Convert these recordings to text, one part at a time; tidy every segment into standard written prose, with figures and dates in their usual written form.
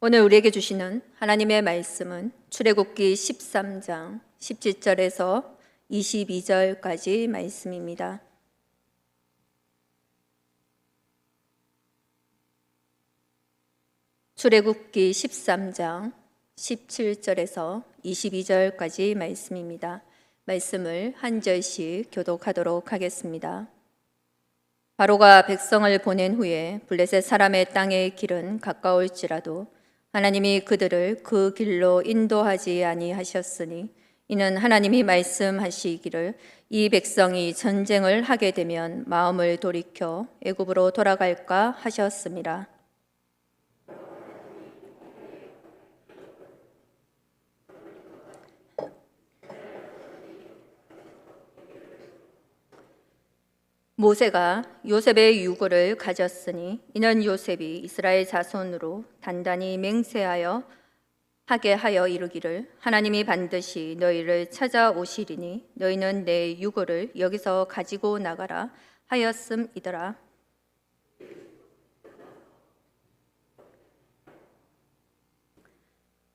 오늘 우리에게 주시는 하나님의 말씀은 출애굽기 13장 17절에서 22절까지 말씀입니다. 출애굽기 13장 17절에서 22절까지 말씀입니다. 말씀을 한 절씩 교독하도록 하겠습니다. 바로가 백성을 보낸 후에 블레셋 사람의 땅의 길은 가까울지라도 하나님이 그들을 그 길로 인도하지 아니하셨으니 이는 하나님이 말씀하시기를 이 백성이 전쟁을 하게 되면 마음을 돌이켜 애굽으로 돌아갈까 하셨습니다. 모세가 요셉의 유고를 가졌으니 이는 요셉이 이스라엘 자손으로 단단히 맹세하여 하게 하여 이르기를 하나님이 반드시 너희를 찾아오시리니 너희는 내 유고를 여기서 가지고 나가라 하였음이더라.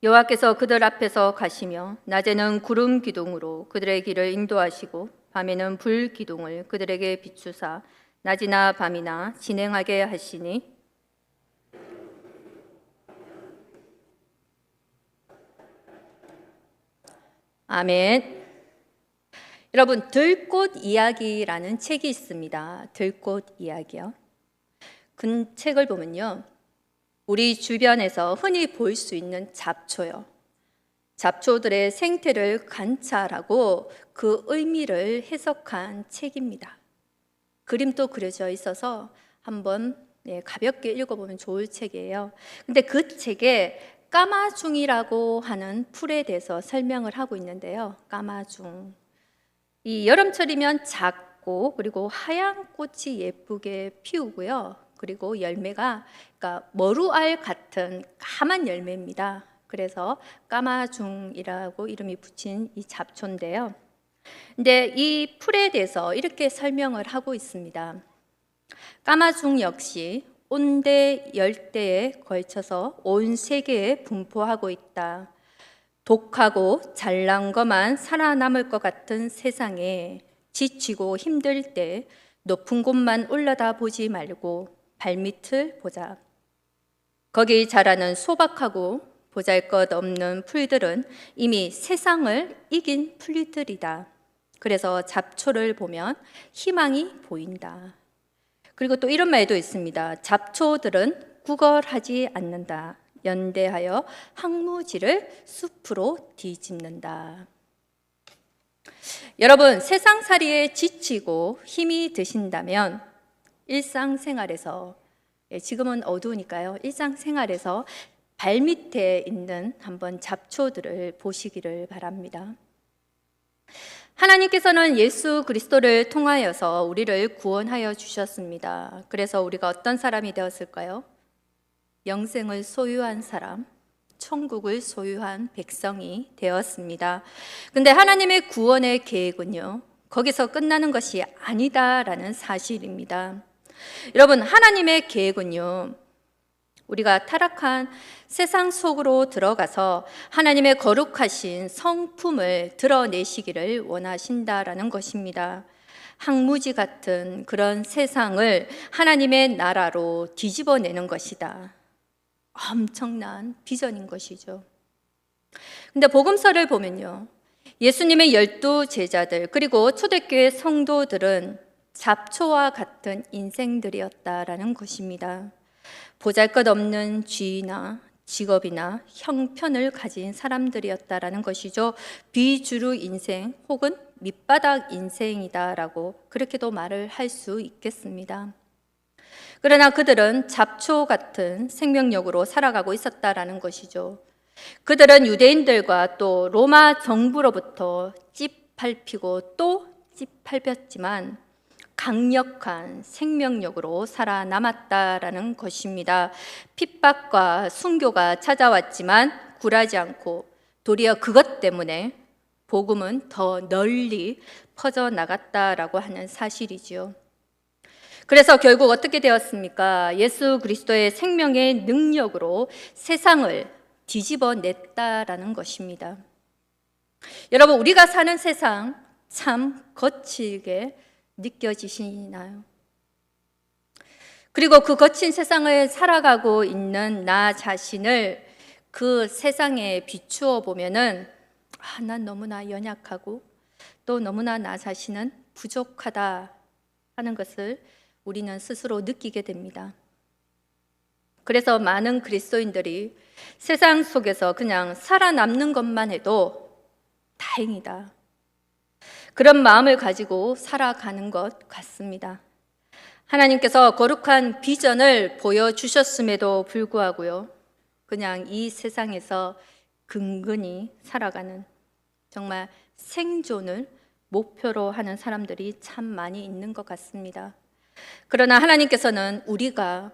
여호와께서 그들 앞에서 가시며 낮에는 구름 기둥으로 그들의 길을 인도하시고 밤에는 불 기둥을 그들에게 비추사 낮이나 밤이나 진행하게 하시니 아멘. 여러분, 들꽃 이야기라는 책이 있습니다. 들꽃 이야기요. 그 책을 보면요, 우리 주변에서 흔히 볼 수 있는 잡초요, 잡초들의 생태를 관찰하고 그 의미를 해석한 책입니다. 그림도 그려져 있어서 한번 가볍게 읽어보면 좋을 책이에요. 근데 그 책에 까마중이라고 하는 풀에 대해서 설명을 하고 있는데요. 까마중. 이 여름철이면 작고 그리고 하얀 꽃이 예쁘게 피우고요. 그리고 열매가 그러니까 머루알 같은 까만 열매입니다. 그래서 까마중이라고 이름이 붙인 이 잡초인데요. 근데 이 풀에 대해서 이렇게 설명을 하고 있습니다. 까마중 역시 온대 열대에 걸쳐서 온 세계에 분포하고 있다. 독하고 잘난 것만 살아남을 것 같은 세상에 지치고 힘들 때 높은 곳만 올라다 보지 말고 발밑을 보자. 거기 자라는 소박하고 보잘것없는 풀들은 이미 세상을 이긴 풀들이다. 그래서 잡초를 보면 희망이 보인다. 그리고 또 이런 말도 있습니다. 잡초들은 구걸하지 않는다. 연대하여 황무지를 숲으로 뒤집는다. 여러분, 세상살이에 지치고 힘이 드신다면 일상생활에서, 지금은 어두우니까요, 일상생활에서 발밑에 있는 한번 잡초들을 보시기를 바랍니다. 하나님께서는 예수 그리스도를 통하여서 우리를 구원하여 주셨습니다. 그래서 우리가 어떤 사람이 되었을까요? 영생을 소유한 사람, 천국을 소유한 백성이 되었습니다. 근데 하나님의 구원의 계획은요, 거기서 끝나는 것이 아니다라는 사실입니다. 여러분, 하나님의 계획은요, 우리가 타락한 세상 속으로 들어가서 하나님의 거룩하신 성품을 드러내시기를 원하신다라는 것입니다. 황무지 같은 그런 세상을 하나님의 나라로 뒤집어내는 것이다. 엄청난 비전인 것이죠. 근데 복음서를 보면요, 예수님의 12 제자들 그리고 초대교회 성도들은 잡초와 같은 인생들이었다라는 것입니다. 보잘것없는 지위나 직업이나 형편을 가진 사람들이었다라는 것이죠. 비주류 인생 혹은 밑바닥 인생이다라고 그렇게도 말을 할 수 있겠습니다. 그러나 그들은 잡초 같은 생명력으로 살아가고 있었다라는 것이죠. 그들은 유대인들과 또 로마 정부로부터 찌밟히고 또 찌밟혔지만 강력한 생명력으로 살아남았다라는 것입니다. 핍박과 순교가 찾아왔지만 굴하지 않고 도리어 그것 때문에 복음은 더 널리 퍼져나갔다라고 하는 사실이지요. 그래서 결국 어떻게 되었습니까? 예수 그리스도의 생명의 능력으로 세상을 뒤집어냈다라는 것입니다. 여러분, 우리가 사는 세상 참 거칠게 느껴지시나요? 그리고 그 거친 세상을 살아가고 있는 나 자신을 그 세상에 비추어 보면은 난 너무나 연약하고 또 너무나 나 자신은 부족하다 하는 것을 우리는 스스로 느끼게 됩니다. 그래서 많은 그리스도인들이 세상 속에서 그냥 살아남는 것만 해도 다행이다, 그런 마음을 가지고 살아가는 것 같습니다. 하나님께서 거룩한 비전을 보여주셨음에도 불구하고요, 그냥 이 세상에서 근근히 살아가는, 정말 생존을 목표로 하는 사람들이 참 많이 있는 것 같습니다. 그러나 하나님께서는 우리가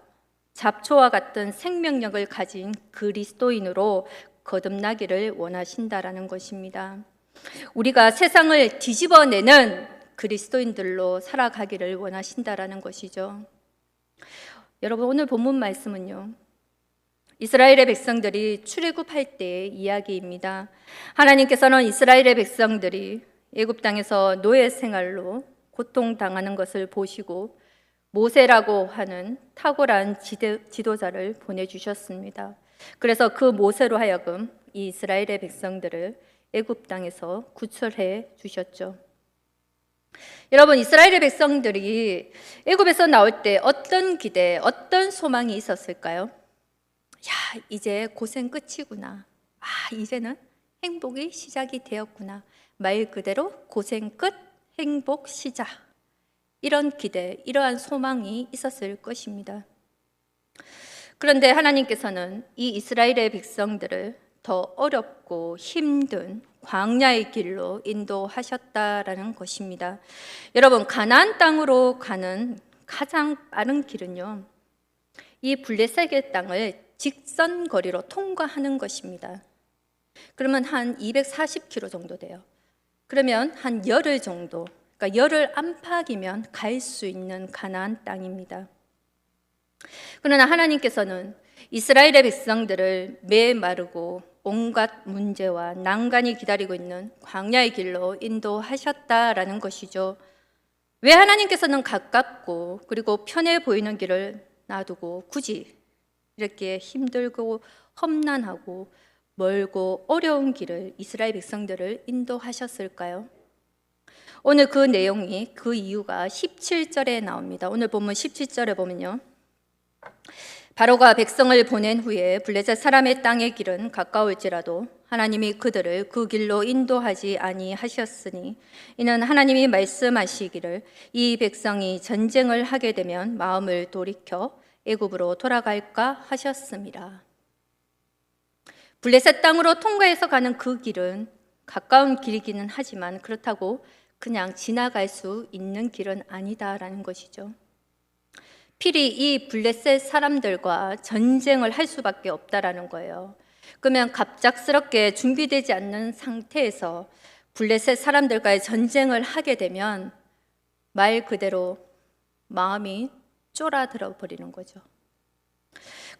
잡초와 같은 생명력을 가진 그리스도인으로 거듭나기를 원하신다라는 것입니다. 우리가 세상을 뒤집어내는 그리스도인들로 살아가기를 원하신다라는 것이죠. 여러분, 오늘 본문 말씀은요, 이스라엘의 백성들이 출애굽할 때의 이야기입니다. 하나님께서는 이스라엘의 백성들이 애굽 땅에서 노예 생활로 고통당하는 것을 보시고 모세라고 하는 탁월한 지도자를 보내주셨습니다. 그래서 그 모세로 하여금 이 이스라엘의 백성들을 애굽 땅에서 구출해 주셨죠. 여러분, 이스라엘의 백성들이 애굽에서 나올 때 어떤 기대, 어떤 소망이 있었을까요? 이제 고생 끝이구나. 이제는 행복이 시작이 되었구나. 말 그대로 고생 끝, 행복 시작. 이런 기대, 이러한 소망이 있었을 것입니다. 그런데 하나님께서는 이 이스라엘의 백성들을 더 어렵고 힘든 광야의 길로 인도하셨다라는 것입니다. 여러분, 가나안 땅으로 가는 가장 빠른 길은요, 이 블레셋의 땅을 직선 거리로 통과하는 것입니다. 그러면 한 240km 정도 돼요. 그러면 한 열흘 정도, 그러니까 열흘 안팎이면 갈 수 있는 가나안 땅입니다. 그러나 하나님께서는 이스라엘의 백성들을 메마르고 온갖 문제와 난간이 기다리고 있는 광야의 길로 인도하셨다라는 것이죠. 왜 하나님께서는 가깝고 그리고 편해 보이는 길을 놔두고 굳이 이렇게 힘들고 험난하고 멀고 어려운 길을 이스라엘 백성들을 인도하셨을까요? 오늘 그 내용이, 그 이유가 17절에 나옵니다. 오늘 본문 17절에 보면요, 바로가 백성을 보낸 후에 블레셋 사람의 땅의 길은 가까울지라도 하나님이 그들을 그 길로 인도하지 아니하셨으니 이는 하나님이 말씀하시기를 이 백성이 전쟁을 하게 되면 마음을 돌이켜 애굽으로 돌아갈까 하셨습니다. 블레셋 땅으로 통과해서 가는 그 길은 가까운 길이기는 하지만 그렇다고 그냥 지나갈 수 있는 길은 아니다라는 것이죠. 필히 이 블레셋 사람들과 전쟁을 할 수밖에 없다라는 거예요. 그러면 갑작스럽게 준비되지 않는 상태에서 블레셋 사람들과의 전쟁을 하게 되면 말 그대로 마음이 쫄아들어 버리는 거죠.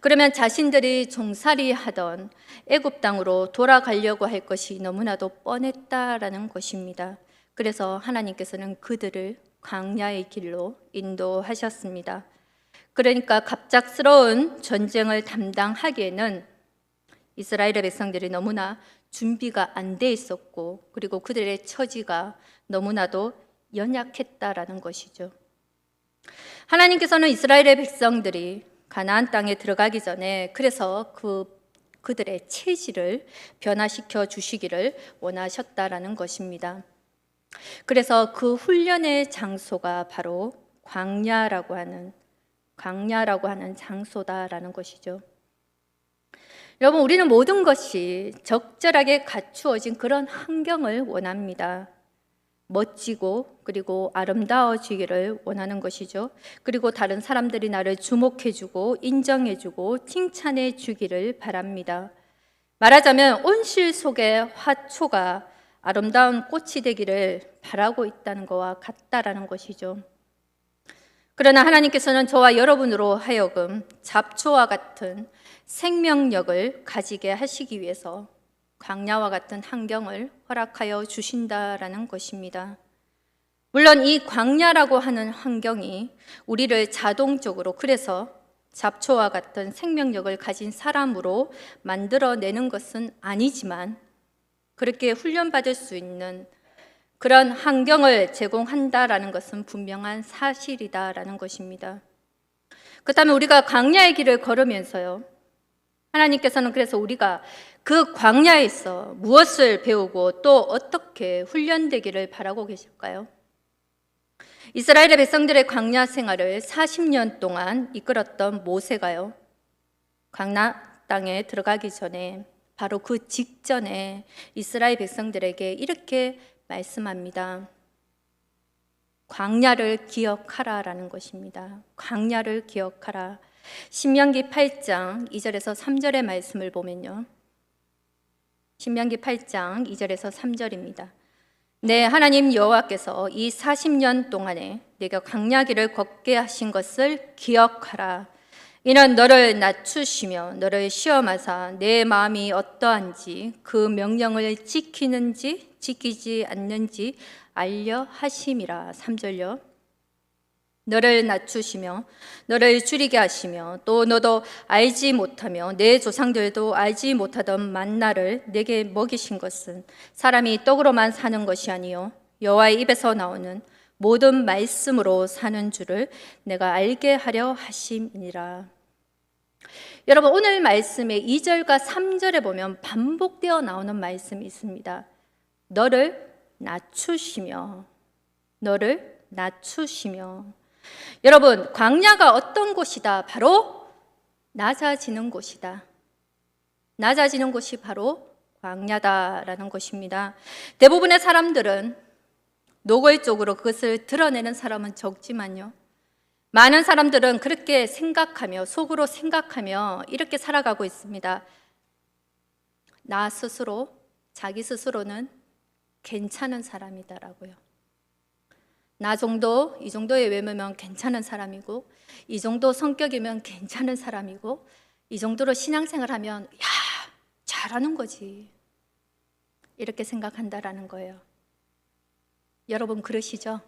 그러면 자신들이 종살이 하던 애굽 땅으로 돌아가려고 할 것이 너무나도 뻔했다라는 것입니다. 그래서 하나님께서는 그들을 광야의 길로 인도하셨습니다. 그러니까 갑작스러운 전쟁을 담당하기에는 이스라엘의 백성들이 너무나 준비가 안 돼 있었고 그리고 그들의 처지가 너무나도 연약했다라는 것이죠. 하나님께서는 이스라엘의 백성들이 가나안 땅에 들어가기 전에 그래서 그들의 체질을 변화시켜 주시기를 원하셨다라는 것입니다. 그래서 그 훈련의 장소가 바로 광야라고 하는 장소다라는 것이죠. 여러분, 우리는 모든 것이 적절하게 갖추어진 그런 환경을 원합니다. 멋지고 그리고 아름다워지기를 원하는 것이죠. 그리고 다른 사람들이 나를 주목해주고 인정해주고 칭찬해주기를 바랍니다. 말하자면 온실 속의 화초가 아름다운 꽃이 되기를 바라고 있다는 것과 같다라는 것이죠. 그러나 하나님께서는 저와 여러분으로 하여금 잡초와 같은 생명력을 가지게 하시기 위해서 광야와 같은 환경을 허락하여 주신다라는 것입니다. 물론 이 광야라고 하는 환경이 우리를 자동적으로, 그래서 잡초와 같은 생명력을 가진 사람으로 만들어내는 것은 아니지만 그렇게 훈련받을 수 있는 그런 환경을 제공한다라는 것은 분명한 사실이다라는 것입니다. 그렇다면 우리가 광야의 길을 걸으면서요, 하나님께서는 그래서 우리가 그 광야에서 무엇을 배우고 또 어떻게 훈련되기를 바라고 계실까요? 이스라엘의 백성들의 광야 생활을 40년 동안 이끌었던 모세가요, 광야 땅에 들어가기 전에, 바로 그 직전에 이스라엘 백성들에게 이렇게 말씀합니다. 광야를 기억하라라는 것입니다. 광야를 기억하라. 신명기 8장 2절에서 3절의 말씀을 보면요, 신명기 8장 2절에서 3절입니다. 네, 하나님 여호와께서 이 40년 동안에 내가 광야길을 걷게 하신 것을 기억하라. 이는 너를 낮추시며 너를 시험하사 내 마음이 어떠한지 그 명령을 지키는지 지키지 않는지 알려 하심이라. 3절요. 너를 낮추시며 너를 줄이게 하시며 또 너도 알지 못하며 내 조상들도 알지 못하던 만나를 내게 먹이신 것은 사람이 떡으로만 사는 것이 아니요 여호와의 입에서 나오는 모든 말씀으로 사는 줄을 내가 알게 하려 하심이니라. 여러분, 오늘 말씀의 2절과 3절에 보면 반복되어 나오는 말씀이 있습니다. 너를 낮추시며, 너를 낮추시며. 여러분, 광야가 어떤 곳이다? 바로 낮아지는 곳이다. 낮아지는 곳이 바로 광야다라는 것입니다. 대부분의 사람들은 노골적으로 그것을 드러내는 사람은 적지만요, 많은 사람들은 그렇게 생각하며, 속으로 생각하며 이렇게 살아가고 있습니다. 나 스스로, 자기 스스로는 괜찮은 사람이다라고요. 나 정도, 이 정도의 외모면 괜찮은 사람이고, 이 정도 성격이면 괜찮은 사람이고, 이 정도로 신앙생활하면 야, 잘하는 거지, 이렇게 생각한다라는 거예요. 여러분 그러시죠?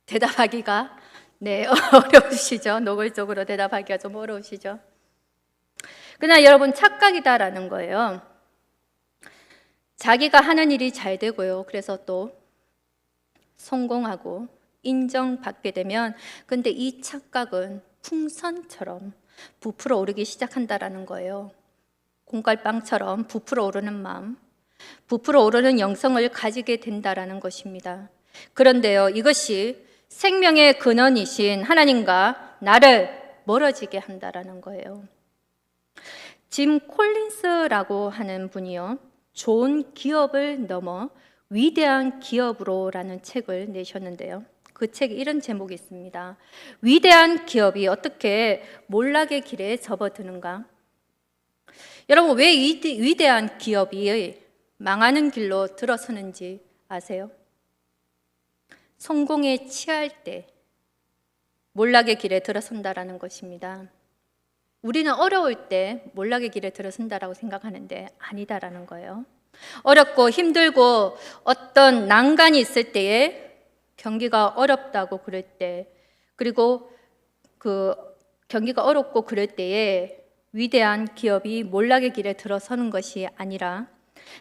대답하기가 어려우시죠? 노골적으로 대답하기가 좀 어려우시죠? 그러나 여러분, 착각이다라는 거예요. 자기가 하는 일이 잘 되고요, 그래서 또 성공하고 인정받게 되면, 근데 이 착각은 풍선처럼 부풀어 오르기 시작한다라는 거예요. 공갈빵처럼 부풀어 오르는 마음, 부풀어 오르는 영성을 가지게 된다라는 것입니다. 그런데요, 이것이 생명의 근원이신 하나님과 나를 멀어지게 한다라는 거예요. 짐 콜린스라고 하는 분이요, 좋은 기업을 넘어 위대한 기업으로라는 책을 내셨는데요, 그 책에 이런 제목이 있습니다. 위대한 기업이 어떻게 몰락의 길에 접어드는가? 여러분, 왜 위대한 기업이 망하는 길로 들어서는지 아세요? 성공에 취할 때 몰락의 길에 들어선다라는 것입니다. 우리는 어려울 때 몰락의 길에 들어선다라고 생각하는데 아니다라는 거예요. 어렵고 힘들고 어떤 난간이 있을 때에, 경기가 어렵다고 그럴 때, 그리고 그 경기가 어렵고 그럴 때에 위대한 기업이 몰락의 길에 들어서는 것이 아니라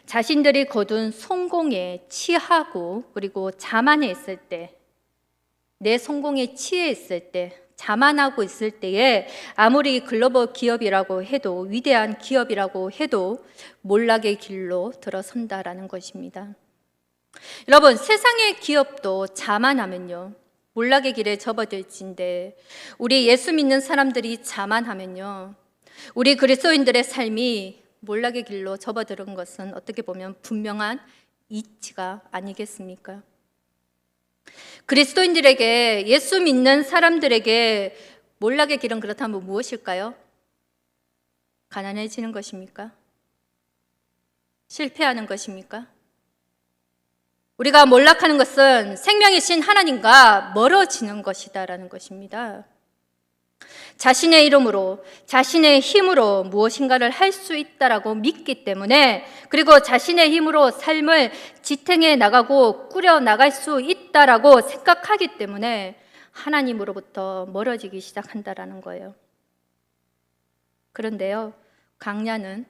자신들이 거둔 성공에 취하고, 그리고 자만해 있을 때, 내 성공에 취해 있을 때, 자만하고 있을 때에 아무리 글로벌 기업이라고 해도, 위대한 기업이라고 해도 몰락의 길로 들어선다라는 것입니다. 여러분, 세상의 기업도 자만하면요 몰락의 길에 접어들진데, 우리 예수 믿는 사람들이 자만하면요, 우리 그리스도인들의 삶이 몰락의 길로 접어드는 것은 어떻게 보면 분명한 이치가 아니겠습니까? 그리스도인들에게, 예수 믿는 사람들에게 몰락의 길은 그렇다면 무엇일까요? 가난해지는 것입니까? 실패하는 것입니까? 우리가 몰락하는 것은 생명이신 하나님과 멀어지는 것이다라는 것입니다. 자신의 이름으로, 자신의 힘으로 무엇인가를 할 수 있다라고 믿기 때문에, 그리고 자신의 힘으로 삶을 지탱해 나가고 꾸려 나갈 수 있다라고 생각하기 때문에 하나님으로부터 멀어지기 시작한다라는 거예요. 그런데요, 광야는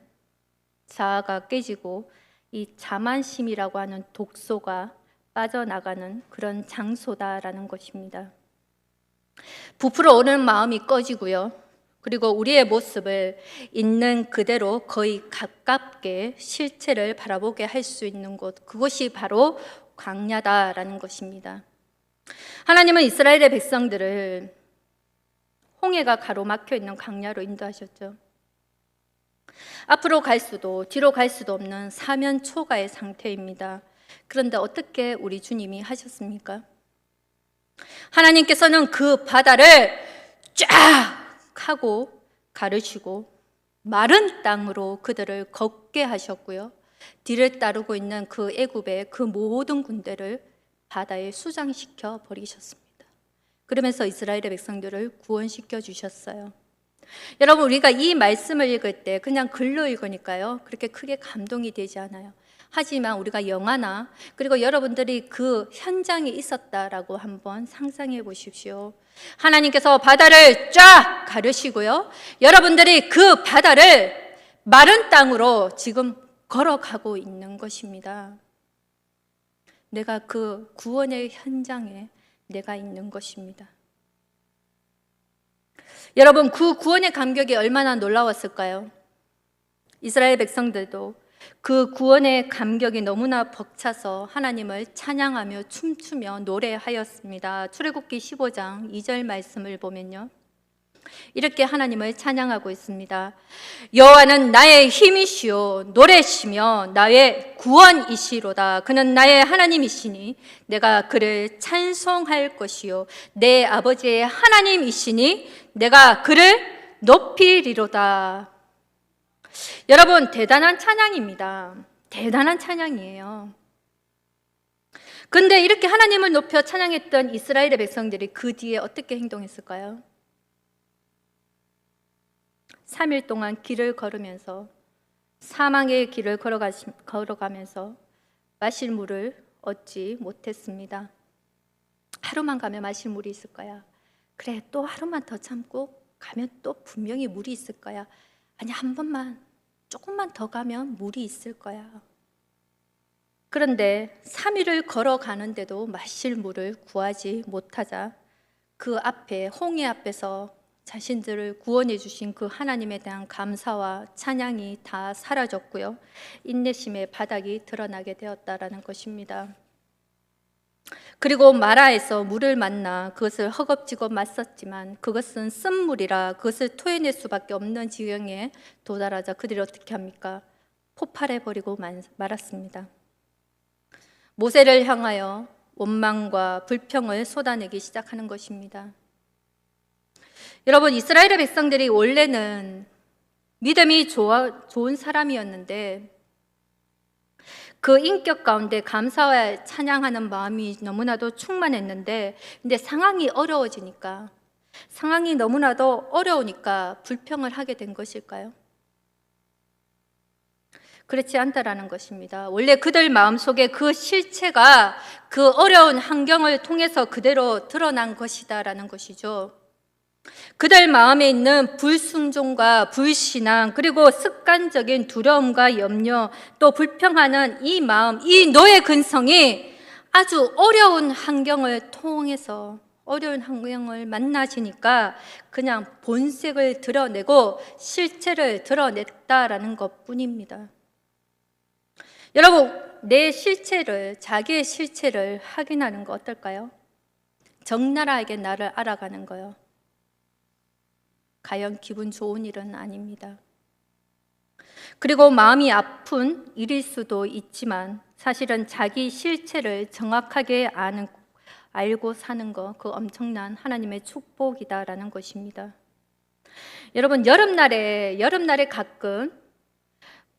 자아가 깨지고 이 자만심이라고 하는 독소가 빠져나가는 그런 장소다라는 것입니다. 부풀어 오르는 마음이 꺼지고요. 그리고 우리의 모습을 있는 그대로 거의 가깝게 실체를 바라보게 할 수 있는 곳, 그것이 바로 광야다라는 것입니다. 하나님은 이스라엘의 백성들을 홍해가 가로막혀 있는 광야로 인도하셨죠. 앞으로 갈 수도 뒤로 갈 수도 없는 사면 초가의 상태입니다. 그런데 어떻게 우리 주님이 하셨습니까? 하나님께서는 그 바다를 쫙 하고 가르시고 마른 땅으로 그들을 걷게 하셨고요. 뒤를 따르고 있는 그 애굽의 그 모든 군대를 바다에 수장시켜 버리셨습니다. 그러면서 이스라엘의 백성들을 구원시켜 주셨어요. 여러분, 우리가 이 말씀을 읽을 때 그냥 글로 읽으니까요, 그렇게 크게 감동이 되지 않아요. 하지만 우리가 영화나, 그리고 여러분들이 그 현장에 있었다라고 한번 상상해 보십시오. 하나님께서 바다를 쫙 가르시고요, 여러분들이 그 바다를 마른 땅으로 지금 걸어가고 있는 것입니다. 내가 그 구원의 현장에 내가 있는 것입니다. 여러분, 그 구원의 감격이 얼마나 놀라웠을까요? 이스라엘 백성들도 그 구원의 감격이 너무나 벅차서 하나님을 찬양하며 춤추며 노래하였습니다. 출애굽기 15장 2절 말씀을 보면요, 이렇게 하나님을 찬양하고 있습니다. 여호와는 나의 힘이시요 노래시며 나의 구원이시로다. 그는 나의 하나님이시니 내가 그를 찬송할 것이요 내 아버지의 하나님이시니 내가 그를 높이리로다. 여러분, 대단한 찬양입니다. 대단한 찬양이에요. 근데 이렇게 하나님을 높여 찬양했던 이스라엘의 백성들이 그 뒤에 어떻게 행동했을까요? 3일 동안 길을 걸으면서, 사망의 길을 걸어가면서 마실 물을 얻지 못했습니다. 하루만 가면 마실 물이 있을 거야. 그래, 또 하루만 더 참고 가면 또 분명히 물이 있을 거야. 아니, 한 번만, 조금만 더 가면 물이 있을 거야. 그런데 3일을 걸어가는데도 마실 물을 구하지 못하자 그 앞에, 홍해 앞에서 자신들을 구원해 주신 그 하나님에 대한 감사와 찬양이 다 사라졌고요, 인내심의 바닥이 드러나게 되었다라는 것입니다. 그리고 마라에서 물을 만나 그것을 허겁지겁 마셨지만 그것은 쓴물이라 그것을 토해낼 수밖에 없는 지경에 도달하자 그들이 어떻게 합니까? 폭발해버리고 말았습니다. 모세를 향하여 원망과 불평을 쏟아내기 시작하는 것입니다. 여러분, 이스라엘의 백성들이 원래는 믿음이 좋은 사람이었는데 그 인격 가운데 감사와 찬양하는 마음이 너무나도 충만했는데, 근데 상황이 어려워지니까, 상황이 너무나도 어려우니까 불평을 하게 된 것일까요? 그렇지 않다라는 것입니다. 원래 그들 마음속에 그 실체가 그 어려운 환경을 통해서 그대로 드러난 것이다라는 것이죠. 그들 마음에 있는 불순종과 불신앙, 그리고 습관적인 두려움과 염려, 또 불평하는 이 마음, 이 노예 근성이 아주 어려운 환경을 통해서, 어려운 환경을 만나시니까 그냥 본색을 드러내고 실체를 드러냈다라는 것뿐입니다. 여러분, 내 실체를, 자기의 실체를 확인하는 거 어떨까요? 적나라하게 나를 알아가는 거요. 과연 기분 좋은 일은 아닙니다. 그리고 마음이 아픈 일일 수도 있지만 사실은 자기 실체를 정확하게 알고 사는 거, 그 엄청난 하나님의 축복이다라는 것입니다. 여러분, 여름날에 가끔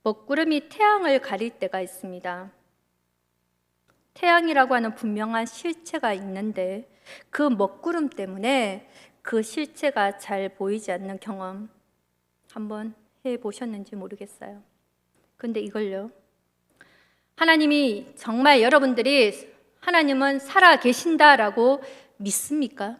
먹구름이 태양을 가릴 때가 있습니다. 태양이라고 하는 분명한 실체가 있는데 그 먹구름 때문에 그 실체가 잘 보이지 않는 경험 한번 해보셨는지 모르겠어요. 근데 이걸요, 하나님이 정말 여러분들이 하나님은 살아 계신다라고 믿습니까?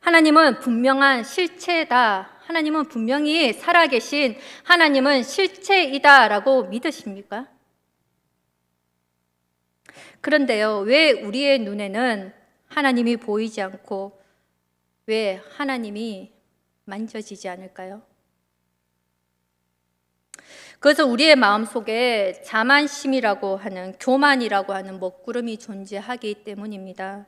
하나님은 분명한 실체다. 하나님은 분명히 살아계신 하나님은 실체이다라고 믿으십니까? 그런데요, 왜 우리의 눈에는 하나님이 보이지 않고 왜 하나님이 만져지지 않을까요? 그래서 우리의 마음속에 자만심이라고 하는, 교만이라고 하는 먹구름이 존재하기 때문입니다.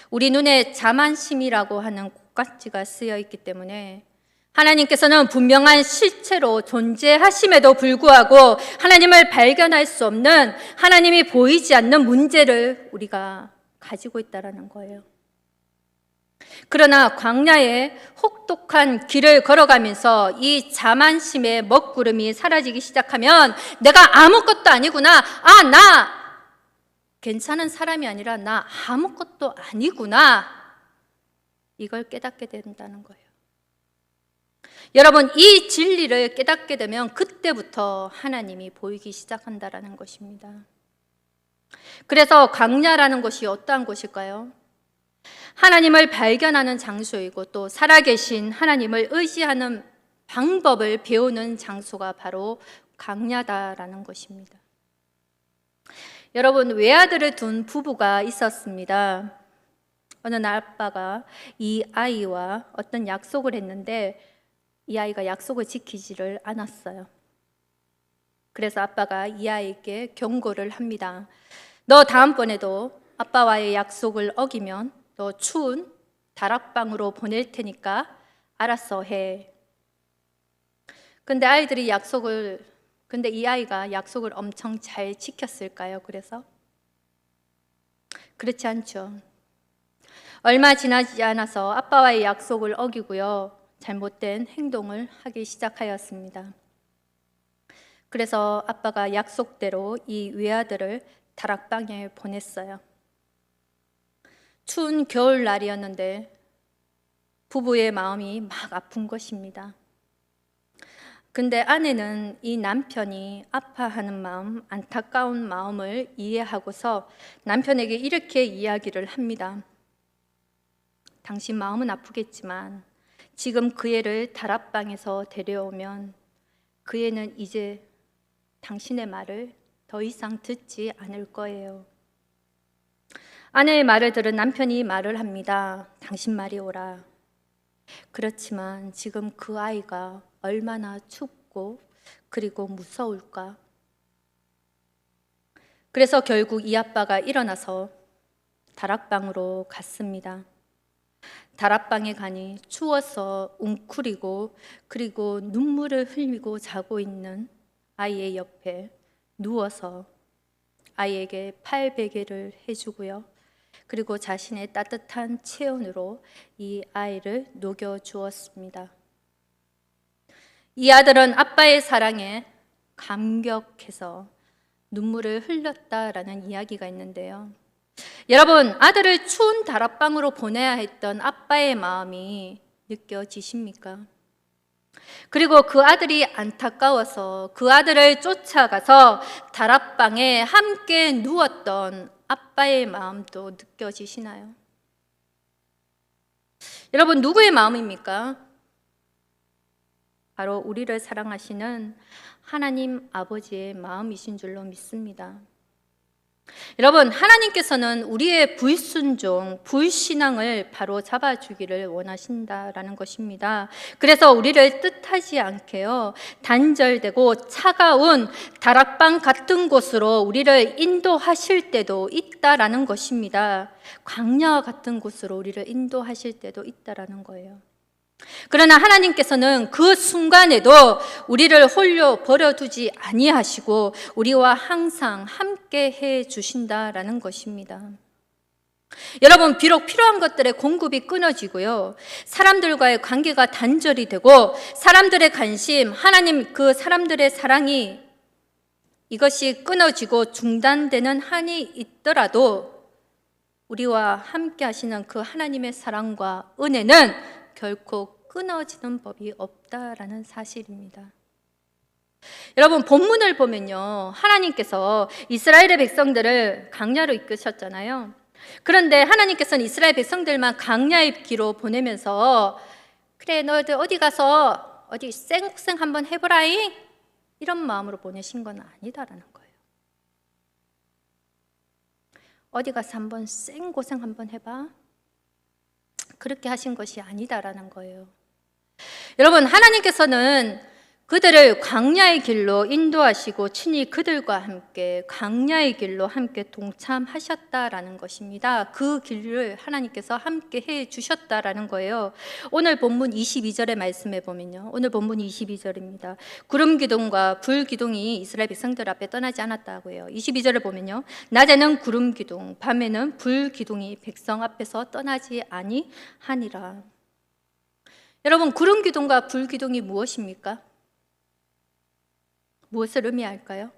우리 눈에 자만심이라고 하는 꽃가지가 쓰여 있기 때문에 하나님께서는 분명한 실체로 존재하심에도 불구하고 하나님을 발견할 수 없는, 하나님이 보이지 않는 문제를 우리가 가지고 있다는 거예요. 그러나 광야에 혹독한 길을 걸어가면서 이 자만심의 먹구름이 사라지기 시작하면 내가 아무것도 아니구나, 나 괜찮은 사람이 아니라 나 아무것도 아니구나, 이걸 깨닫게 된다는 거예요. 여러분, 이 진리를 깨닫게 되면 그때부터 하나님이 보이기 시작한다는 것입니다. 그래서 광야라는 것이 어떠한 곳일까요? 하나님을 발견하는 장소이고 또 살아계신 하나님을 의지하는 방법을 배우는 장소가 바로 광야다라는 것입니다. 여러분, 외아들을 둔 부부가 있었습니다. 어느 날 아빠가 이 아이와 어떤 약속을 했는데 이 아이가 약속을 지키지를 않았어요. 그래서 아빠가 이 아이에게 경고를 합니다. 너 다음번에도 아빠와의 약속을 어기면 너 추운 다락방으로 보낼 테니까 알아서 해. 근데 이 아이가 약속을 엄청 잘 지켰을까요? 그래서? 그렇지 않죠. 얼마 지나지 않아서 아빠와의 약속을 어기고요, 잘못된 행동을 하기 시작하였습니다. 그래서 아빠가 약속대로 이 외아들을 다락방에 보냈어요. 추운 겨울날이었는데 부부의 마음이 막 아픈 것입니다. 근데 아내는 이 남편이 아파하는 마음, 안타까운 마음을 이해하고서 남편에게 이렇게 이야기를 합니다. 당신 마음은 아프겠지만 지금 그 애를 다락방에서 데려오면 그 애는 이제 당신의 말을 더 이상 듣지 않을 거예요. 아내의 말을 들은 남편이 말을 합니다. 당신 말이 옳아. 그렇지만 지금 그 아이가 얼마나 춥고 그리고 무서울까? 그래서 결국 이 아빠가 일어나서 다락방으로 갔습니다. 다락방에 가니 추워서 웅크리고 그리고 눈물을 흘리고 자고 있는 아이의 옆에 누워서 아이에게 팔베개를 해주고요, 그리고 자신의 따뜻한 체온으로 이 아이를 녹여주었습니다. 이 아들은 아빠의 사랑에 감격해서 눈물을 흘렸다라는 이야기가 있는데요, 여러분, 아들을 추운 다락방으로 보내야 했던 아빠의 마음이 느껴지십니까? 그리고 그 아들이 안타까워서 그 아들을 쫓아가서 다락방에 함께 누웠던 아빠의 마음도 느껴지시나요? 여러분, 누구의 마음입니까? 바로 우리를 사랑하시는 하나님 아버지의 마음이신 줄로 믿습니다. 여러분, 하나님께서는 우리의 불순종, 불신앙을 바로 잡아주기를 원하신다라는 것입니다. 그래서 우리를 뜻하지 않게요, 단절되고 차가운 다락방 같은 곳으로 우리를 인도하실 때도 있다라는 것입니다. 광야 같은 곳으로 우리를 인도하실 때도 있다라는 거예요. 그러나 하나님께서는 그 순간에도 우리를 홀로 버려두지 아니하시고 우리와 항상 함께 해 주신다라는 것입니다. 여러분, 비록 필요한 것들의 공급이 끊어지고요, 사람들과의 관계가 단절이 되고 사람들의 관심, 하나님 그 사람들의 사랑이 이것이 끊어지고 중단되는 한이 있더라도 우리와 함께 하시는 그 하나님의 사랑과 은혜는 결코 끊어지는 법이 없다라는 사실입니다. 여러분, 본문을 보면요, 하나님께서 이스라엘의 백성들을 광야로 이끄셨잖아요. 그런데 하나님께서는 이스라엘 백성들만 광야의 길로 보내면서 그래, 너희들 어디 가서 어디 쌩곡생 한번 해보라잉, 이런 마음으로 보내신 건 아니다라는 거예요. 어디 가서 한번 쌩고생 한번 해봐, 그렇게 하신 것이 아니다라는 거예요. 여러분, 하나님께서는 그들을 광야의 길로 인도하시고 친히 그들과 함께 광야의 길로 함께 동참하셨다라는 것입니다. 그 길을 하나님께서 함께 해 주셨다라는 거예요. 오늘 본문 22절의 말씀에 보면요, 오늘 본문 22절입니다. 구름 기둥과 불 기둥이 이스라엘 백성들 앞에 떠나지 않았다고 해요. 22절을 보면요, 낮에는 구름 기둥, 밤에는 불 기둥이 백성 앞에서 떠나지 아니하니라. 여러분, 구름 기둥과 불 기둥이 무엇입니까? 무엇을 의미할까요?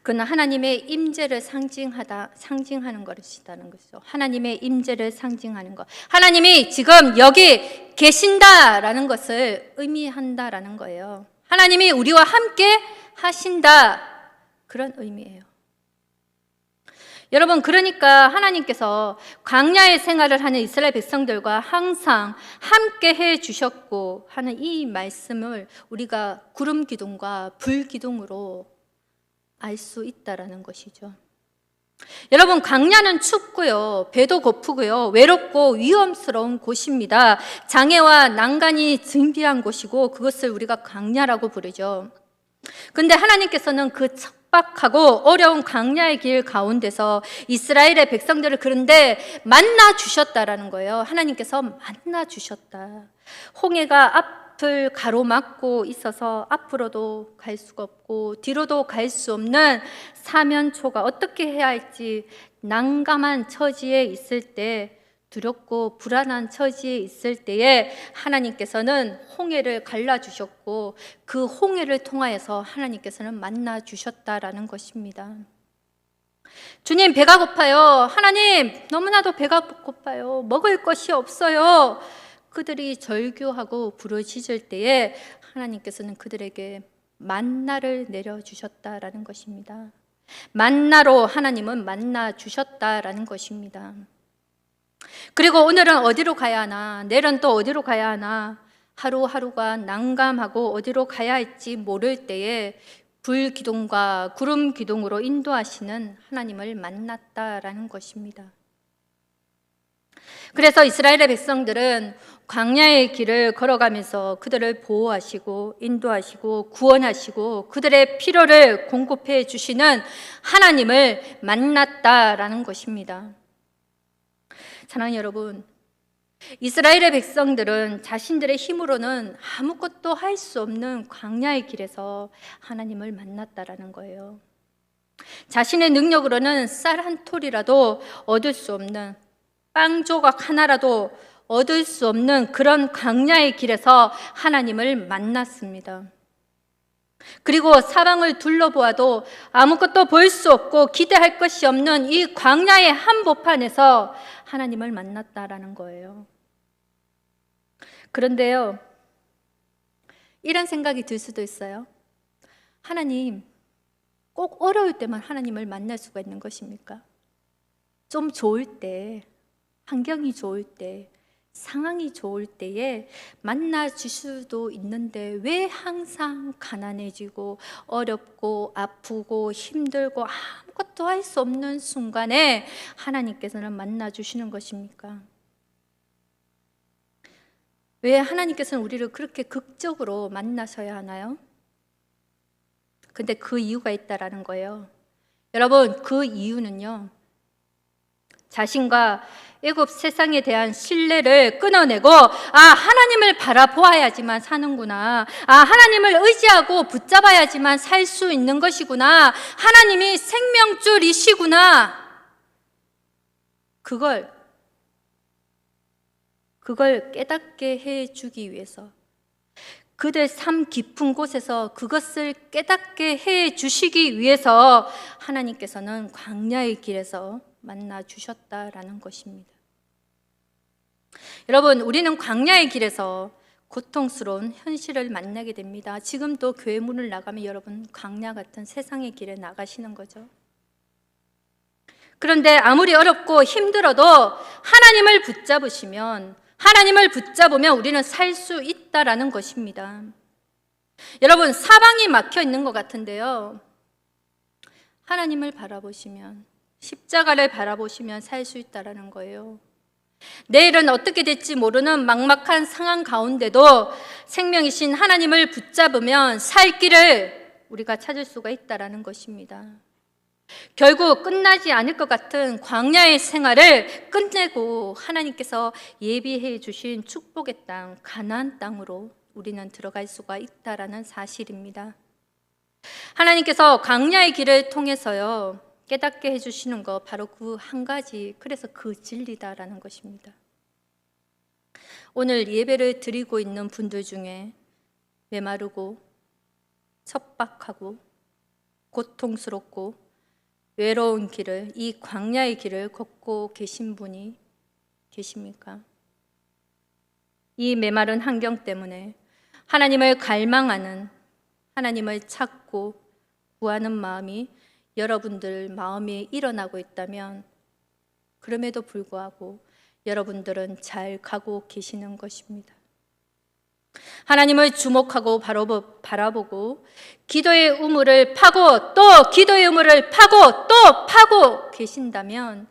그는 하나님의 임재를 상징하는 것이라는 것이죠. 하나님의 임재를 상징하는 것. 하나님이 지금 여기 계신다라는 것을 의미한다라는 거예요. 하나님이 우리와 함께 하신다, 그런 의미예요. 여러분, 그러니까 하나님께서 광야의 생활을 하는 이스라엘 백성들과 항상 함께 해 주셨고 하는 이 말씀을 우리가 구름 기둥과 불 기둥으로 알 수 있다라는 것이죠. 여러분, 광야는 춥고요, 배도 고프고요, 외롭고 위험스러운 곳입니다. 장애와 난간이 증비한 곳이고 그것을 우리가 광야라고 부르죠. 근데 하나님께서는 그 척박하고 어려운 광야의 길 가운데서 이스라엘의 백성들을 그런데 만나 주셨다라는 거예요. 하나님께서 만나 주셨다. 홍해가 앞을 가로막고 있어서 앞으로도 갈 수가 없고 뒤로도 갈 수 없는 사면초가 어떻게 해야 할지 난감한 처지에 있을 때, 두렵고 불안한 처지에 있을 때에 하나님께서는 홍해를 갈라주셨고 그 홍해를 통하여서 하나님께서는 만나 주셨다라는 것입니다. 주님, 배가 고파요. 하나님, 너무나도 배가 고파요. 먹을 것이 없어요. 그들이 절규하고 부르짖을 때에 하나님께서는 그들에게 만나를 내려주셨다라는 것입니다. 만나로 하나님은 만나 주셨다라는 것입니다. 그리고 오늘은 어디로 가야 하나, 내일은 또 어디로 가야 하나, 하루하루가 난감하고 어디로 가야 할지 모를 때에 불 기둥과 구름 기둥으로 인도하시는 하나님을 만났다라는 것입니다. 그래서 이스라엘의 백성들은 광야의 길을 걸어가면서 그들을 보호하시고 인도하시고 구원하시고 그들의 필요를 공급해 주시는 하나님을 만났다라는 것입니다. 사랑하는 여러분, 이스라엘의 백성들은 자신들의 힘으로는 아무것도 할 수 없는 광야의 길에서 하나님을 만났다라는 거예요. 자신의 능력으로는 쌀 한 톨이라도 얻을 수 없는, 빵 조각 하나라도 얻을 수 없는 그런 광야의 길에서 하나님을 만났습니다. 그리고 사방을 둘러보아도 아무것도 볼 수 없고 기대할 것이 없는 이 광야의 한복판에서 하나님을 만났다라는 거예요. 그런데요, 이런 생각이 들 수도 있어요. 하나님, 꼭 어려울 때만 하나님을 만날 수가 있는 것입니까? 좀 좋을 때, 환경이 좋을 때, 상황이 좋을 때에 만나 줄 수도 있는데 왜 항상 가난해지고 어렵고 아프고 힘들고 아무것도 할 수 없는 순간에 하나님께서는 만나 주시는 것입니까? 왜 하나님께서는 우리를 그렇게 극적으로 만나셔야 하나요? 근데 그 이유가 있다라는 거예요. 여러분, 그 이유는요, 자신과 애굽 세상에 대한 신뢰를 끊어내고 하나님을 바라보아야지만 사는구나, 하나님을 의지하고 붙잡아야지만 살 수 있는 것이구나, 하나님이 생명줄이시구나, 그걸 깨닫게 해주기 위해서, 그들 삶 깊은 곳에서 그것을 깨닫게 해 주시기 위해서 하나님께서는 광야의 길에서 만나 주셨다라는 것입니다. 여러분, 우리는 광야의 길에서 고통스러운 현실을 만나게 됩니다. 지금도 교회 문을 나가면 여러분 광야 같은 세상의 길에 나가시는 거죠. 그런데 아무리 어렵고 힘들어도 하나님을 붙잡으면 우리는 살 수 있다라는 것입니다. 여러분, 사방이 막혀 있는 것 같은데요, 하나님을 바라보시면, 십자가를 바라보시면 살 수 있다라는 거예요. 내일은 어떻게 될지 모르는 막막한 상황 가운데도 생명이신 하나님을 붙잡으면 살 길을 우리가 찾을 수가 있다라는 것입니다. 결국 끝나지 않을 것 같은 광야의 생활을 끝내고 하나님께서 예비해 주신 축복의 땅, 가나안 땅으로 우리는 들어갈 수가 있다라는 사실입니다. 하나님께서 광야의 길을 통해서요, 깨닫게 해주시는 거 바로 그 한 가지, 그래서 그 진리다라는 것입니다. 오늘 예배를 드리고 있는 분들 중에 메마르고 척박하고 고통스럽고 외로운 길을, 이 광야의 길을 걷고 계신 분이 계십니까? 이 메마른 환경 때문에 하나님을 갈망하는, 하나님을 찾고 구하는 마음이 여러분들 마음에 일어나고 있다면, 그럼에도 불구하고 여러분들은 잘 가고 계시는 것입니다. 하나님을 주목하고 바라보고 기도의 우물을 파고 또 기도의 우물을 파고 또 파고 계신다면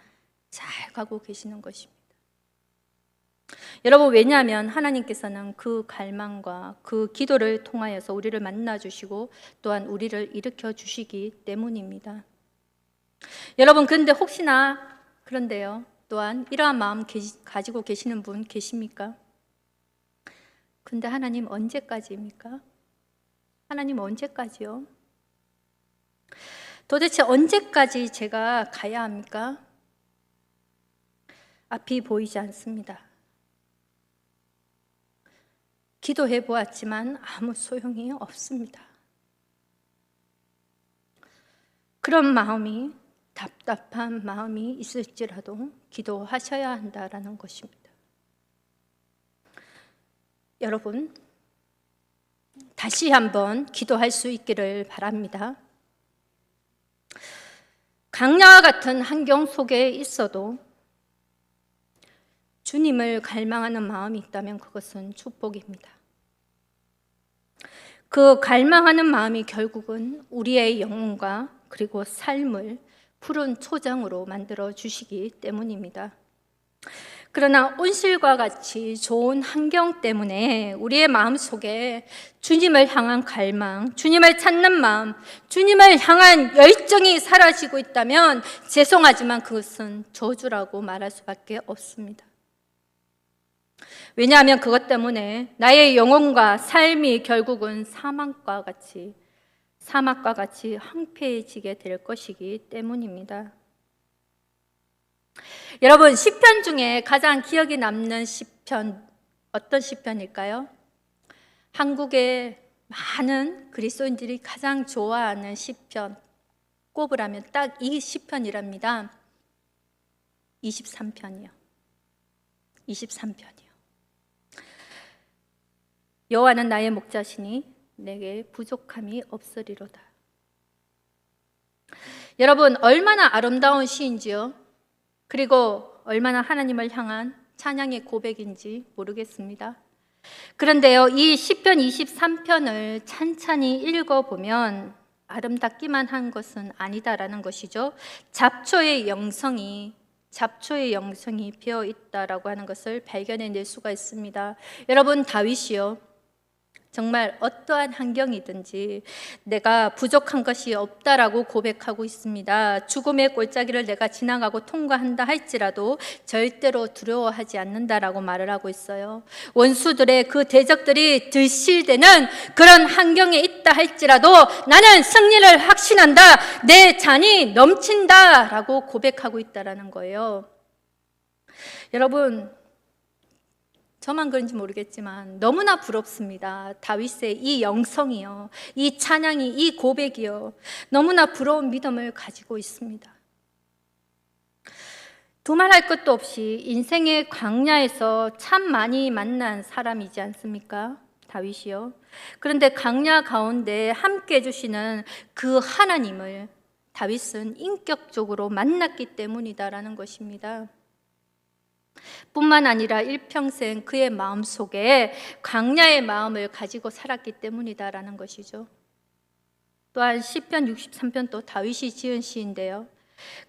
잘 가고 계시는 것입니다. 여러분, 왜냐하면 하나님께서는 그 갈망과 그 기도를 통하여서 우리를 만나주시고 또한 우리를 일으켜 주시기 때문입니다. 여러분, 근데 혹시나 그런데요, 또한 이러한 마음 가지고 계시는 분 계십니까? 근데 하나님 언제까지입니까? 하나님 언제까지요? 도대체 언제까지 제가 가야 합니까? 앞이 보이지 않습니다. 기도해 보았지만 아무 소용이 없습니다. 그런 마음이, 답답한 마음이 있을지라도 기도하셔야 한다라는 것입니다. 여러분, 다시 한번 기도할 수 있기를 바랍니다. 광야와 같은 환경 속에 있어도 주님을 갈망하는 마음이 있다면 그것은 축복입니다. 그 갈망하는 마음이 결국은 우리의 영혼과 그리고 삶을 푸른 초장으로 만들어 주시기 때문입니다. 그러나 온실과 같이 좋은 환경 때문에 우리의 마음속에 주님을 향한 갈망, 주님을 찾는 마음, 주님을 향한 열정이 사라지고 있다면 죄송하지만 그것은 저주라고 말할 수밖에 없습니다. 왜냐하면 그것 때문에 나의 영혼과 삶이 결국은 사막과 같이 황폐해지게 될 것이기 때문입니다. 여러분, 시편 중에 가장 기억에 남는 시편 어떤 시편일까요? 한국의 많은 그리스도인들이 가장 좋아하는 시편 꼽으라면 딱 이 시편이랍니다. 23편이요. 23편이요. 여호와는 나의 목자시니 내게 부족함이 없으리로다. 여러분, 얼마나 아름다운 시인지요? 그리고 얼마나 하나님을 향한 찬양의 고백인지 모르겠습니다. 그런데요, 이 시편 23편을 찬찬히 읽어보면 아름답기만 한 것은 아니다라는 것이죠. 잡초의 영성이 비어 있다라고 하는 것을 발견해낼 수가 있습니다. 여러분, 다윗이요, 정말 어떠한 환경이든지 내가 부족한 것이 없다라고 고백하고 있습니다. 죽음의 골짜기를 내가 지나가고 통과한다 할지라도 절대로 두려워하지 않는다라고 말을 하고 있어요. 원수들의 그 대적들이 들실대는 그런 환경에 있다 할지라도 나는 승리를 확신한다, 내 잔이 넘친다라고 고백하고 있다라는 거예요. 여러분, 저만 그런지 모르겠지만 너무나 부럽습니다. 다윗의 이 영성이요, 이 찬양이, 이 고백이요, 너무나 부러운 믿음을 가지고 있습니다. 두말할 것도 없이 인생의 광야에서 참 많이 만난 사람이지 않습니까? 다윗이요. 그런데 광야 가운데 함께 해주시는 그 하나님을 다윗은 인격적으로 만났기 때문이다라는 것입니다. 뿐만 아니라 일평생 그의 마음속에 광야의 마음을 가지고 살았기 때문이다라는 것이죠. 또한 시편 63편도 다윗이 지은 시인데요,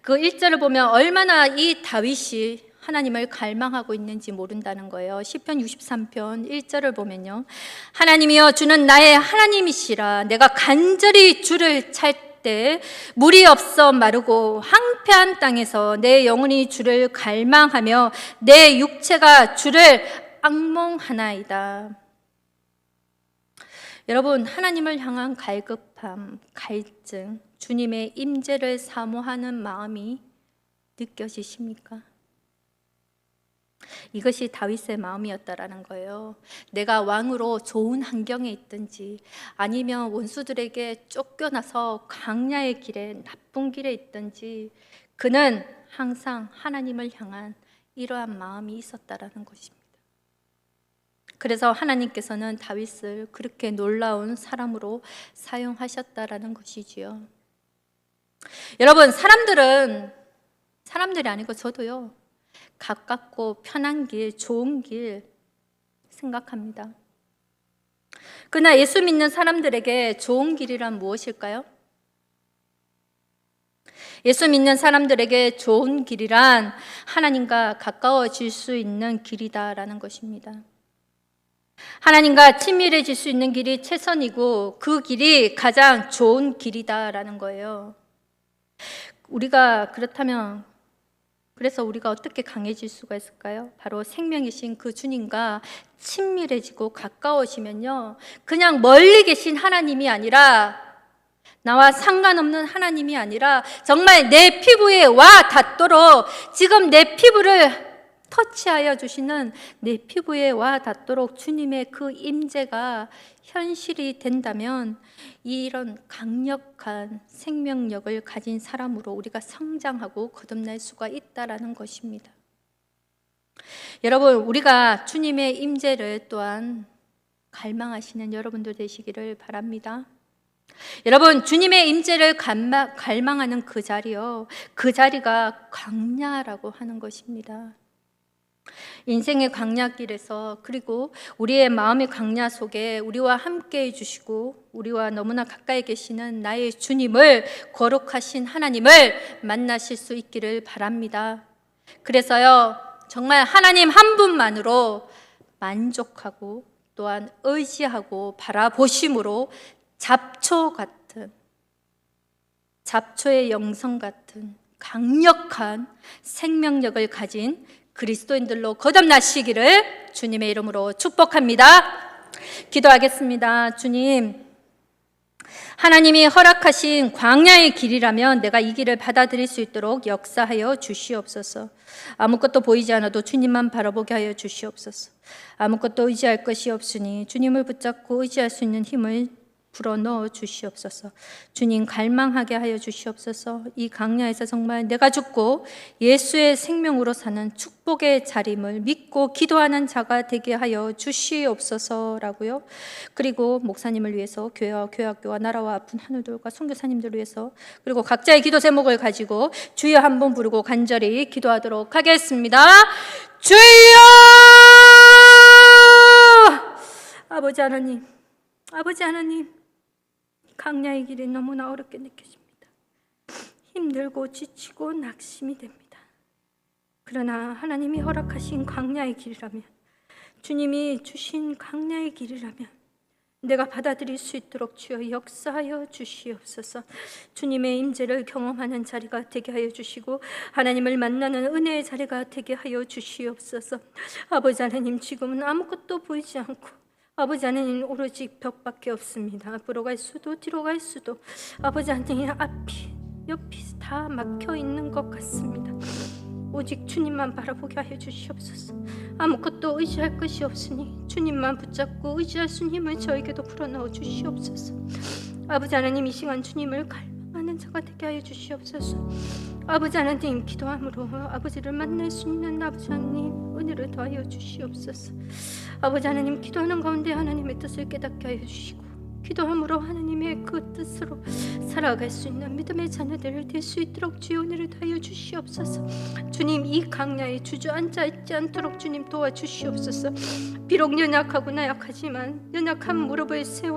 그 1절을 보면 얼마나 이 다윗이 하나님을 갈망하고 있는지 모른다는 거예요. 시편 63편 1절을 보면요, 하나님이여 주는 나의 하나님이시라. 내가 간절히 주를 찾 때 물이 없어 마르고 황폐한 땅에서 내 영혼이 주를 갈망하며 내 육체가 주를 앙몽하나이다. 여러분, 하나님을 향한 갈급함, 갈증, 주님의 임재를 사모하는 마음이 느껴지십니까? 이것이 다윗의 마음이었다라는 거예요. 내가 왕으로 좋은 환경에 있든지 아니면 원수들에게 쫓겨나서 광야의 길에 나쁜 길에 있든지 그는 항상 하나님을 향한 이러한 마음이 있었다라는 것입니다. 그래서 하나님께서는 다윗을 그렇게 놀라운 사람으로 사용하셨다라는 것이지요. 여러분, 사람들이 아니고 저도요, 가깝고 편한 길, 좋은 길 생각합니다. 그러나 예수 믿는 사람들에게 좋은 길이란 무엇일까요? 예수 믿는 사람들에게 좋은 길이란 하나님과 가까워질 수 있는 길이다라는 것입니다. 하나님과 친밀해질 수 있는 길이 최선이고 그 길이 가장 좋은 길이다라는 거예요. 그래서 우리가 어떻게 강해질 수가 있을까요? 바로 생명이신 그 주님과 친밀해지고 가까워지면요, 그냥 멀리 계신 하나님이 아니라, 나와 상관없는 하나님이 아니라 정말 내 피부에 와 닿도록, 지금 내 피부를 터치하여 주시는, 내 피부에 와 닿도록 주님의 그 임재가 현실이 된다면 이런 강력한 생명력을 가진 사람으로 우리가 성장하고 거듭날 수가 있다라는 것입니다. 여러분, 우리가 주님의 임재를 또한 갈망하시는 여러분들 되시기를 바랍니다. 여러분, 주님의 임재를 갈망하는 그 자리요, 그 자리가 광야라고 하는 것입니다. 인생의 광야길에서, 그리고 우리의 마음의 광야 속에 우리와 함께 해주시고 우리와 너무나 가까이 계시는 나의 주님을, 거룩하신 하나님을 만나실 수 있기를 바랍니다. 그래서요, 정말 하나님 한 분만으로 만족하고 또한 의지하고 바라보심으로 잡초의 영성 같은 강력한 생명력을 가진 그리스도인들로 거듭나시기를 주님의 이름으로 축복합니다. 기도하겠습니다. 주님, 하나님이 허락하신 광야의 길이라면 내가 이 길을 받아들일 수 있도록 역사하여 주시옵소서. 아무것도 보이지 않아도 주님만 바라보게 하여 주시옵소서. 아무것도 의지할 것이 없으니 주님을 붙잡고 의지할 수 있는 힘을 불어넣어 주시옵소서. 주님, 갈망하게 하여 주시옵소서. 이 광야에서 정말 내가 죽고 예수의 생명으로 사는 축복의 자림을 믿고 기도하는 자가 되게 하여 주시옵소서라고요. 그리고 목사님을 위해서, 교회와 교회학교와 나라와 아픈 하늘들과 선교사님들을 위해서, 그리고 각자의 기도 제목을 가지고 주여 한번 부르고 간절히 기도하도록 하겠습니다. 주여! 아버지 하나님, 광야의 길이 너무나 어렵게 느껴집니다. 힘들고 지치고 낙심이 됩니다. 그러나 하나님이 허락하신 광야의 길이라면, 주님이 주신 광야의 길이라면 내가 받아들일 수 있도록 주여 역사하여 주시옵소서. 주님의 임재를 경험하는 자리가 되게 하여 주시고 하나님을 만나는 은혜의 자리가 되게 하여 주시옵소서. 아버지 하나님, 지금은 아무것도 보이지 않고 아버지 하나님, 오로지 벽밖에 없습니다. 앞으로 갈 수도 뒤로 갈 수도, 아버지 하나님, 앞이 옆이 다 막혀 있는 것 같습니다. 오직 주님만 바라보게 하여 주시옵소서. 아무것도 의지할 것이 없으니 주님만 붙잡고 의지할 수 힘을 저에게도 불어넣어 주시옵소서. 아버지 하나님, 이 시간 주님을 갈망하는 자가 되게 하여 주시옵소서. 아버지 하나님, 기도함으로 아버지를 만날 수 있는 아버지 하나님 은혜를 더하여 주시옵소서. 아버지 하나님, 기도하는 가운데 하나님의 뜻을 깨닫게 하여 주시고, 기도함으로 하나님의 그 뜻으로 살아갈 수 있는 믿음의 자녀들 될 수 있도록 주의 은혜를 다하여 주시옵소서. 주님, 이 강야에 주저앉아 있지 않도록 주님 도와주시옵소서. 비록 연약하고 나약하지만 연약한 무릎을 세워